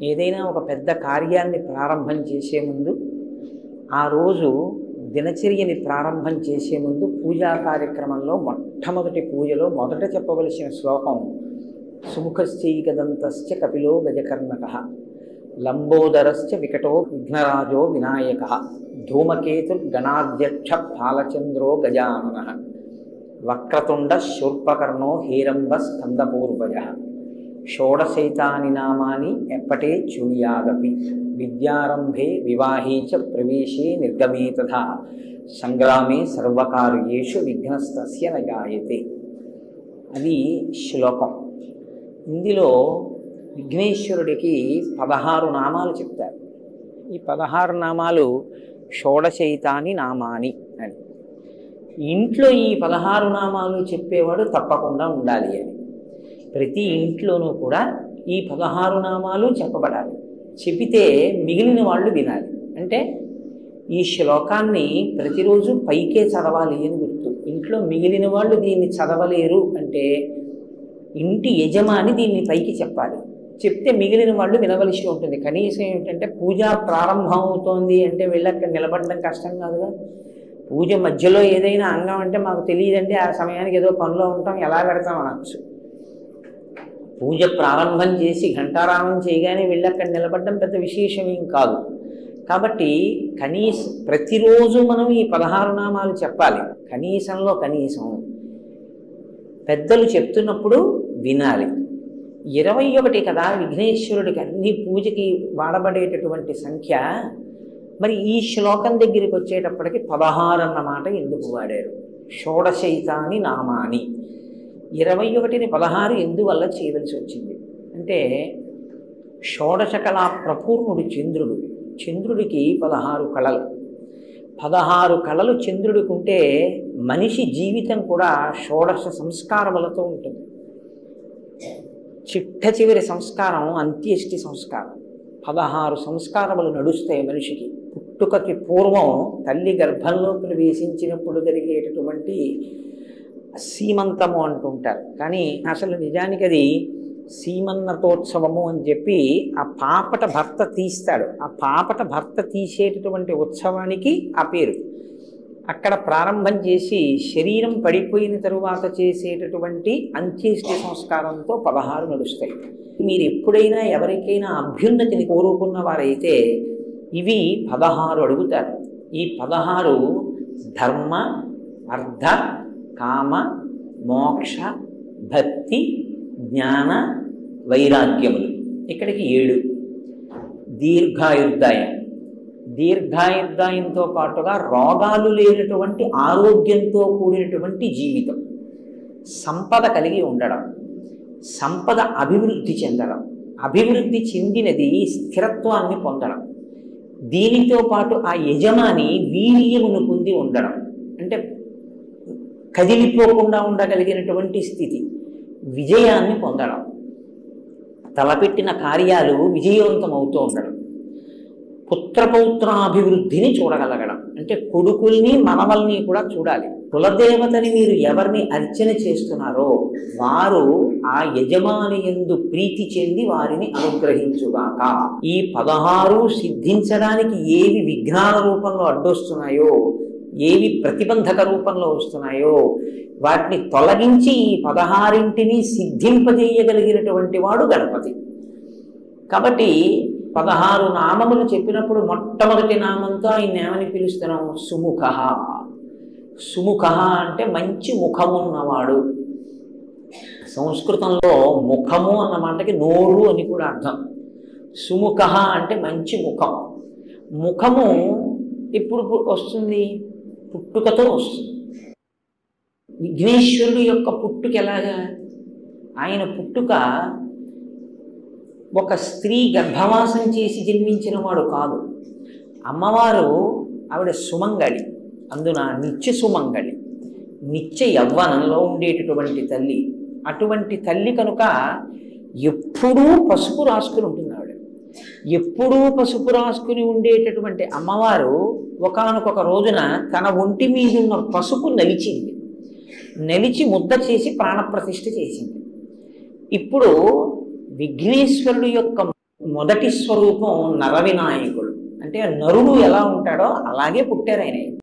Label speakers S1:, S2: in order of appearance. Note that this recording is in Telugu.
S1: ఏదైనా ఒక పెద్ద కార్యాన్ని ప్రారంభం చేసే ముందు, ఆ రోజు దినచర్యని ప్రారంభం చేసే ముందు పూజా కార్యక్రమంలో మొట్టమొదటి పూజలో మొదట చెప్పవలసిన శ్లోకం సుముఖశ్చైకదంతశ్చ కపిలో గజకర్ణకః లంబోదరశ్చ వికటో విఘ్నరాజో వినాయకః ధూమకేతుర్గణాధ్యక్ష బాలచంద్రో గజాననః వక్రతుండ శూర్పకర్ణో హేరంబ స్కందపూర్వజః షోడశైతాని నామాని ఎప్పటే చూయాదపి విద్యారంభే వివాహే చ ప్రవేశే నిర్గమే తథా సంగ్రామే సర్వకార్యేషు విఘ్నస్తస్య న జాయతే. అది శ్లోకం. ఇందులో విఘ్నేశ్వరుడికి 16 నామాలు చెప్తారు. ఈ 16 నామాలు షోడశైతాని నామాని అని. ఇంట్లో ఈ 16 నామాలు చెప్పేవాడు తప్పకుండా ఉండాలి అని. ప్రతి ఇంట్లోనూ కూడా ఈ 16 నామాలు చెప్పబడాలి. చెబితే మిగిలిన వాళ్ళు వినాలి. అంటే ఈ శ్లోకాన్ని ప్రతిరోజు పైకే చదవాలి అని గుర్తు. ఇంట్లో మిగిలిన వాళ్ళు దీన్ని చదవలేరు అంటే ఇంటి యజమాని దీన్ని పైకి చెప్పాలి. చెప్తే మిగిలిన వాళ్ళు వినవలసి ఉంటుంది. కనీసం ఏమిటంటే పూజ ప్రారంభం అవుతోంది అంటే వెళ్ళి అక్కడ నిలబడడం కష్టం కాదుగా. పూజ మధ్యలో ఏదైనా అంగం అంటే మాకు తెలియదండి, ఆ సమయానికి ఏదో పనిలో ఉంటాం, ఎలా పెడతాం అనొచ్చు. పూజ ప్రారంభం చేసి ఘంటారామం చేయగానే వెళ్ళి అక్కడ నిలబడడం పెద్ద విశేషం ఏం కాదు. కాబట్టి ప్రతిరోజు మనం ఈ 16 నామాలు చెప్పాలి. కనీసంలో కనీసం పెద్దలు చెప్తున్నప్పుడు వినాలి. 21 కదా విఘ్నేశ్వరుడికి అన్ని పూజకి వాడబడేటటువంటి సంఖ్య. మరి ఈ శ్లోకం దగ్గరికి వచ్చేటప్పటికి 16 అన్నమాట ఎందుకు వాడారు? షోడశైతాని నామాని. 21ని 16 ఎందువల్ల చేయవలసి వచ్చింది అంటే షోడశ కళా ప్రపూర్ణుడు చంద్రుడు. చంద్రుడికి 16 కళలు. 16 కళలు చంద్రుడికి ఉంటే మనిషి జీవితం కూడా షోడశ సంస్కారములతో ఉంటుంది. చిట్ట చివరి సంస్కారం అంత్యేష్టి సంస్కారం. 16 సంస్కారములు నడుస్తాయి మనిషికి. పుట్టుకకి పూర్వం తల్లి గర్భంలో ప్రవేశించినప్పుడు జరిగేటటువంటి సీమంతము అంటుంటారు. కానీ అసలు నిజానికి అది సీమన్నతోత్సవము అని చెప్పి ఆ పాపట భర్త తీస్తాడు. ఆ పాపట భర్త తీసేటటువంటి ఉత్సవానికి ఆ పేరు. అక్కడ ప్రారంభం చేసి శరీరం పడిపోయిన తరువాత చేసేటటువంటి అంత్యేష్టి సంస్కారంతో 16 నడుస్తాయి. మీరు ఎప్పుడైనా ఎవరికైనా అభ్యున్నతిని కోరుకున్న వారైతే ఇవి 16 అడుగుతారు. ఈ 16 ధర్మ, అర్థ, కామ, మోక్ష, భక్తి, జ్ఞాన, వైరాగ్యములు. ఇక్కడికి 7. దీర్ఘాయుర్దాయం. దీర్ఘాయుర్దాయంతో పాటుగా రోగాలు లేనటువంటి ఆరోగ్యంతో కూడినటువంటి జీవితం, సంపద కలిగి ఉండడం, సంపద అభివృద్ధి చెందడం, అభివృద్ధి చెందినది స్థిరత్వాన్ని పొందడం, దీనితో పాటు ఆ యజమాని వీర్యమును పొంది ఉండడం, అంటే కదిలిపోకుండా ఉండగలిగినటువంటి స్థితి, విజయాన్ని పొందడం, తలపెట్టిన కార్యాలు విజయవంతం అవుతూ ఉండడం, పుత్రపౌత్రాభివృద్ధిని చూడగలగడం, అంటే కొడుకుల్ని మనవల్ని కూడా చూడాలి. కులదేవతని మీరు ఎవరిని అర్చన చేస్తున్నారో వారు ఆ యజమాని యందు ప్రీతి చెంది వారిని అనుగ్రహించుగాక. ఈ 16 సిద్ధించడానికి ఏవి విఘ్నాల రూపంలో అడ్డొస్తున్నాయో, ఏవి ప్రతిబంధక రూపంలో వస్తున్నాయో వాటిని తొలగించి ఈ 16ంటిని సిద్ధింపజేయగలిగినటువంటి వాడు గణపతి. కాబట్టి 16 నామములు చెప్పినప్పుడు మొట్టమొదటి నామంతో ఆయన ఏమని పిలుస్తున్నాం? సుముఖ. సుముఖ అంటే మంచి ముఖమున్నవాడు. సంస్కృతంలో ముఖము అన్న మాటకి నోరు అని కూడా అర్థం. సుముఖ అంటే మంచి ముఖం. ముఖము ఇప్పుడు వస్తుంది, పుట్టుకతో వస్తుంది. విఘ్నేశ్వరుడు యొక్క పుట్టుక ఎలాగా? ఆయన పుట్టుక ఒక స్త్రీ గర్భవాసం చేసి జన్మించిన వాడు కాదు. అమ్మవారు ఆవిడ సుమంగళి, అందున నిత్య సుమంగళి, నిత్య యవ్వనంలో ఉండేటటువంటి తల్లి. అటువంటి తల్లి కనుక ఎప్పుడూ పసుపు రాసుకుని ఉంటుంది ఆవిడ. ఎప్పుడూ పసుపు రాసుకుని ఉండేటటువంటి అమ్మవారు ఒకానొక రోజున తన ఒంటి మీద ఉన్న పసుపు నలిచింది. నలిచి ముద్ద చేసి ప్రాణప్రతిష్ఠ చేసింది. ఇప్పుడు విఘ్నేశ్వరుడు యొక్క మొదటి స్వరూపం నరవినాయకుడు. అంటే నరుడు ఎలా ఉంటాడో అలాగే పుట్టారు ఆయన.